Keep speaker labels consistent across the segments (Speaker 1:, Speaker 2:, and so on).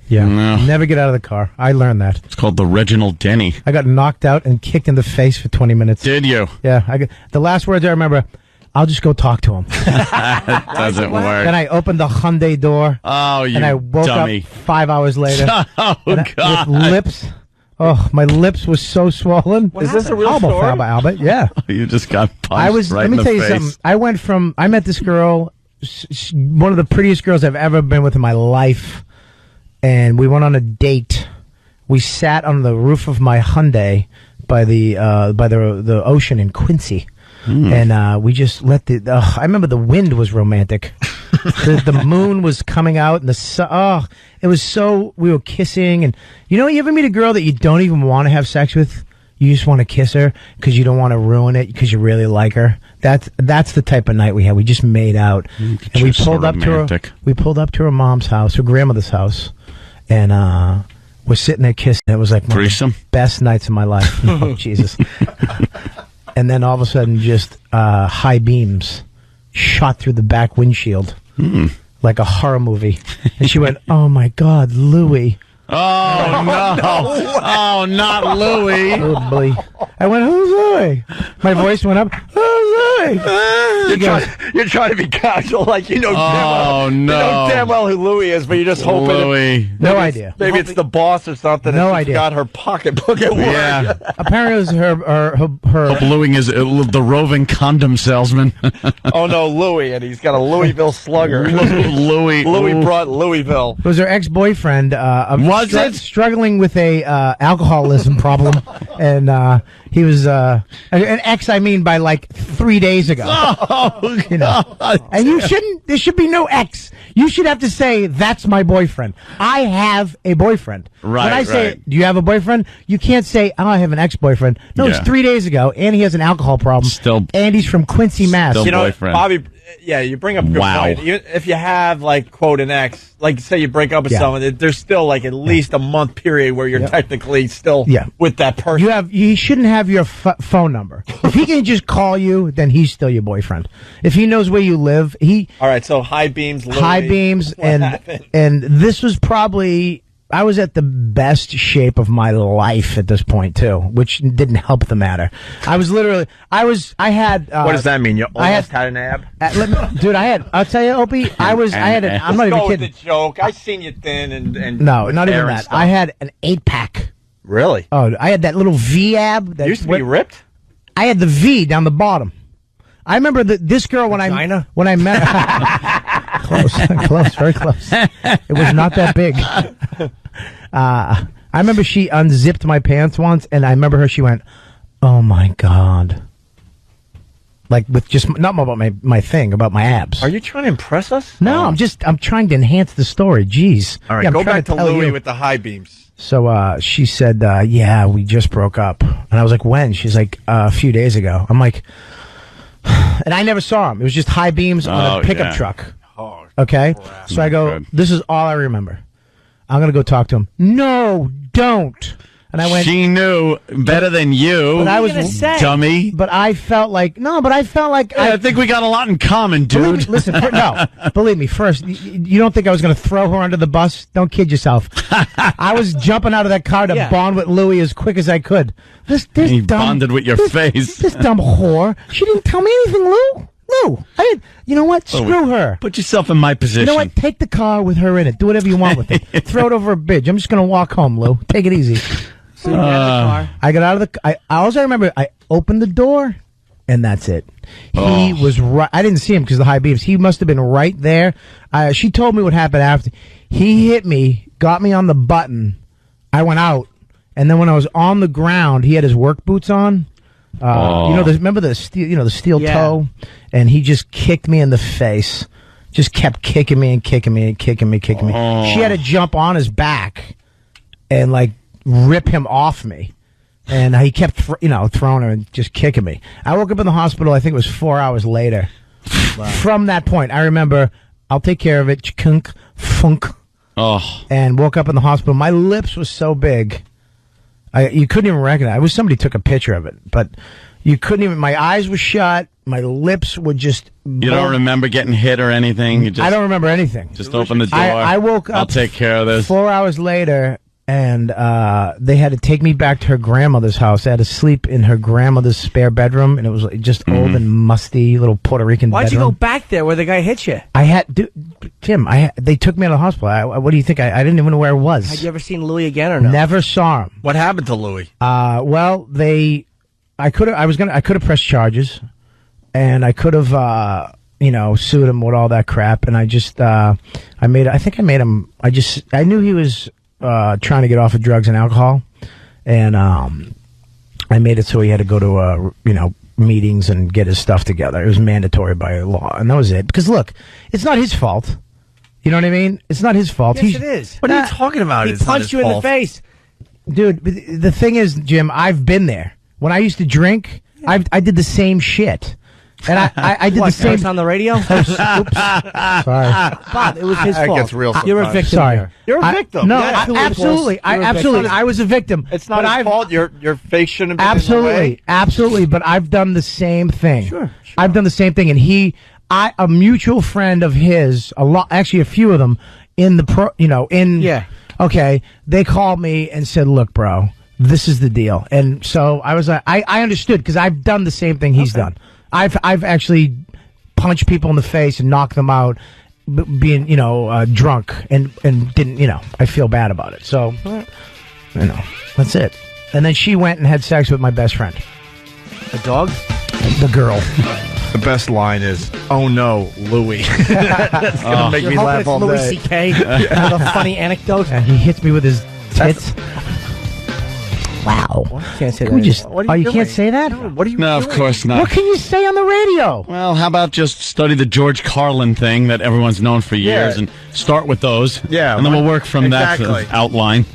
Speaker 1: Yeah.
Speaker 2: No.
Speaker 1: Never get out of the car. I learned that.
Speaker 2: It's called the Reginald Denny.
Speaker 1: I got knocked out and kicked in the face for 20 minutes.
Speaker 2: Did you?
Speaker 1: Yeah. The last words I remember, I'll just go talk to him.
Speaker 2: That doesn't work.
Speaker 1: Then I opened the Hyundai door.
Speaker 2: Oh, you
Speaker 1: And I woke
Speaker 2: dummy.
Speaker 1: up 5 hours later.
Speaker 2: Oh, God.
Speaker 1: With lips. Oh, my lips was so swollen.
Speaker 3: Is this a real story?
Speaker 1: Albert, yeah.
Speaker 2: You just got punched right
Speaker 1: Let
Speaker 2: in
Speaker 1: me
Speaker 2: the
Speaker 1: tell you
Speaker 2: face.
Speaker 1: something. I met this girl, one of the prettiest girls I've ever been with in my life. And we went on a date. We sat on the roof of my Hyundai by the ocean in Quincy. And we just let I remember the wind was romantic. the moon was coming out, and it was so, we were kissing. And you ever meet a girl that you don't even want to have sex with? You just want to kiss her because you don't want to ruin it because you really like her. That's the type of night we had. We just made out, and we pulled up to her mom's house, her grandmother's house, and we're sitting there kissing. It was like one of the best nights of my life. Oh, Jesus. And then all of a sudden, just high beams shot through the back windshield like a horror movie. And she went, "Oh, my God, Louie."
Speaker 2: Oh, no. Oh, not Louie.
Speaker 1: Oh, boy. I went, "Who's Louie?" My voice went up, "Who's Louie?"
Speaker 3: You're trying to be casual, like
Speaker 2: no.
Speaker 3: You know damn well who Louie is, but you're just hoping.
Speaker 2: Louie.
Speaker 1: No idea.
Speaker 3: Maybe it's the boss or something.
Speaker 1: No
Speaker 3: and
Speaker 1: idea.
Speaker 3: She's got her pocketbook at work.
Speaker 2: Yeah.
Speaker 1: Apparently it was her
Speaker 2: Louie is the roving condom salesman.
Speaker 3: Oh, no, Louie, and he's got a Louisville slugger.
Speaker 2: Louie
Speaker 3: brought Louisville.
Speaker 1: It was her ex-boyfriend.
Speaker 2: Was it?
Speaker 1: Struggling with a alcoholism problem, and he was an ex. I mean, by like 3 days ago.
Speaker 2: Oh, God.
Speaker 1: And you shouldn't. There should be no ex. You should have to say, "That's my boyfriend. I have a boyfriend."
Speaker 2: Right.
Speaker 1: When I say,
Speaker 2: right.
Speaker 1: "Do you have a boyfriend?" You can't say, "Oh, I have an ex-boyfriend." No,
Speaker 2: Yeah.
Speaker 1: it's 3 days ago, and he has an alcohol problem. And he's from Quincy, Mass.
Speaker 2: Still boyfriend.
Speaker 3: Bobby. Yeah, you bring up a good point. If you have, like, quote, an ex, like, say you break up with someone, there's still, like, at least a month period where you're technically still with that person.
Speaker 1: He shouldn't have your phone number. If he can just call you, then he's still your boyfriend. If he knows where you live,
Speaker 3: All right, so high beams, Louie.
Speaker 1: High beams, and this was probably, I was at the best shape of my life at this point too, which didn't help the matter. I was literally, I had.
Speaker 3: What does that mean? You almost had an ab?
Speaker 1: Dude, I'll tell you, Opie, I'm not even kidding.
Speaker 3: With the joke. I seen you thin and
Speaker 1: no, not even that.
Speaker 3: Stuff.
Speaker 1: I had an 8-pack.
Speaker 3: Really?
Speaker 1: Oh, I had that little V ab. That
Speaker 3: used to be ripped?
Speaker 1: I had the V down the bottom. I remember this girl when I met her. Close, very close. It was not that big. I remember she unzipped my pants once, and I remember she went, "Oh my God." Like, with just, not about my thing, about my abs.
Speaker 3: Are you trying to impress us?
Speaker 1: No, I'm trying to enhance the story. Jeez.
Speaker 3: All right, go back to Louie with the high beams.
Speaker 1: So she said, "Yeah, we just broke up." And I was like, "When?" She's like, "A few days ago." I'm like, and I never saw him. It was just high beams on a pickup truck.
Speaker 3: Oh,
Speaker 1: okay?
Speaker 3: crap.
Speaker 1: So I go, "This is all I remember. I'm going to go talk to him." "No, don't." And I went,
Speaker 2: she knew better than you,
Speaker 1: but I was
Speaker 2: dummy.
Speaker 1: But I felt like,
Speaker 2: I think we got a lot in common, dude.
Speaker 1: Believe me, first, you don't think I was going to throw her under the bus? Don't kid yourself. I was jumping out of that car to bond with Louie as quick as I could.
Speaker 2: He bonded with your face.
Speaker 1: This dumb whore. She didn't tell me anything, Lou. You know what? Screw her.
Speaker 2: Put yourself in my position.
Speaker 1: You know what? Take the car with her in it. Do whatever you want with it. Throw it over a bridge. I'm just going to walk home, Lou. Take it easy.
Speaker 3: So you got the car.
Speaker 1: I got out of the. I remember I opened the door, and that's it. He was right. I didn't see him because of the high beams. He must have been right there. She told me what happened after. He hit me, got me on the button. I went out, and then when I was on the ground, he had his work boots on. Remember the steel, the steel toe, and he just kicked me in the face. Just kept kicking me and kicking me and kicking me, kicking me. She had to jump on his back and like rip him off me. And he kept, throwing her and just kicking me. I woke up in the hospital, I think it was 4 hours later. Wow. From that point, I remember, I'll take care of it, chkunk, funk. And woke up in the hospital. My lips was so big, you couldn't even recognize. Somebody took a picture of it, but you couldn't even, my eyes were shut. my lips would just.
Speaker 2: You don't remember getting hit or anything?
Speaker 1: I don't remember anything.
Speaker 2: Just open the door.
Speaker 1: I woke up.
Speaker 2: I'll take care of this.
Speaker 1: 4 hours later, and they had to take me back to her grandmother's house. I had to sleep in her grandmother's spare bedroom, and it was just old and musty little Puerto Rican bedroom.
Speaker 4: Why'd you go back there where the guy hit you?
Speaker 1: Tim, they took me to the hospital. What do you think? I didn't even know where I was.
Speaker 4: Had you ever seen Louie again or no?
Speaker 1: Never saw him.
Speaker 3: What happened to Louie?
Speaker 1: Well, I could have pressed charges, and I could have, sued him with all that crap. And I knew he was trying to get off of drugs and alcohol, and I made it so he had to go to meetings and get his stuff together. It was mandatory by law, and that was it. Because look, it's not his fault. You know what I mean? It's not his fault.
Speaker 4: Yes, it is.
Speaker 3: What are you talking about?
Speaker 4: He punched you in the face,
Speaker 1: dude. The thing is, Jim, I've been there. When I used to drink, I did the same shit. And I did the same.
Speaker 4: Was on the radio?
Speaker 1: Oops. Sorry.
Speaker 4: Bob, it was his fault.
Speaker 3: Gets real
Speaker 4: You're a victim.
Speaker 1: Sorry.
Speaker 3: You're a victim.
Speaker 1: No,
Speaker 3: Yeah.
Speaker 1: absolutely. I was a victim.
Speaker 3: It's not his fault. Your face shouldn't have been
Speaker 1: absolutely,
Speaker 3: in the way.
Speaker 1: absolutely. But I've done the same thing.
Speaker 4: Sure.
Speaker 1: I've done the same thing, and a mutual friend of his, actually a few of them, Okay, they called me and said, "Look, bro, this is the deal." And so I was like, I understood because I've done the same thing he's done. I've actually punched people in the face and knocked them out, being drunk and didn't I feel bad about it. So that's it. And then she went and had sex with my best friend.
Speaker 4: The dog?
Speaker 1: The girl.
Speaker 3: The best line is, "Oh no, Louie." That's gonna make me laugh all
Speaker 4: Louis
Speaker 3: day.
Speaker 4: C.K. Another funny anecdote.
Speaker 1: And he hits me with his tits. Wow.
Speaker 4: Can't say
Speaker 1: Can we
Speaker 4: that.
Speaker 1: just? You can't say that.
Speaker 3: No, what are you
Speaker 2: No,
Speaker 3: doing?
Speaker 2: of course not.
Speaker 1: What can you say on the radio?
Speaker 2: Well, how about just study the George Carlin thing that everyone's known for years and start with those?
Speaker 3: Yeah,
Speaker 2: and then we'll work from that outline.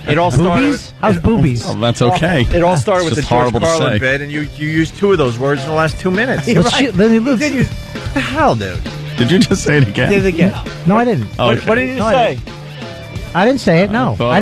Speaker 3: It all started.
Speaker 1: Boobies? How's boobies?
Speaker 2: Oh, that's okay.
Speaker 3: It all started with
Speaker 2: It's
Speaker 3: the
Speaker 2: just
Speaker 3: George
Speaker 2: horrible to
Speaker 3: Carlin
Speaker 2: say.
Speaker 3: bit, and you used two of those words in the last 2 minutes.
Speaker 1: Well, shit, what
Speaker 3: What the hell, dude?
Speaker 2: Did you just say it again?
Speaker 4: Did it again.
Speaker 1: No, I didn't.
Speaker 2: Oh,
Speaker 3: What did you
Speaker 1: No,
Speaker 3: say?
Speaker 1: I didn't say it. No.
Speaker 2: thought-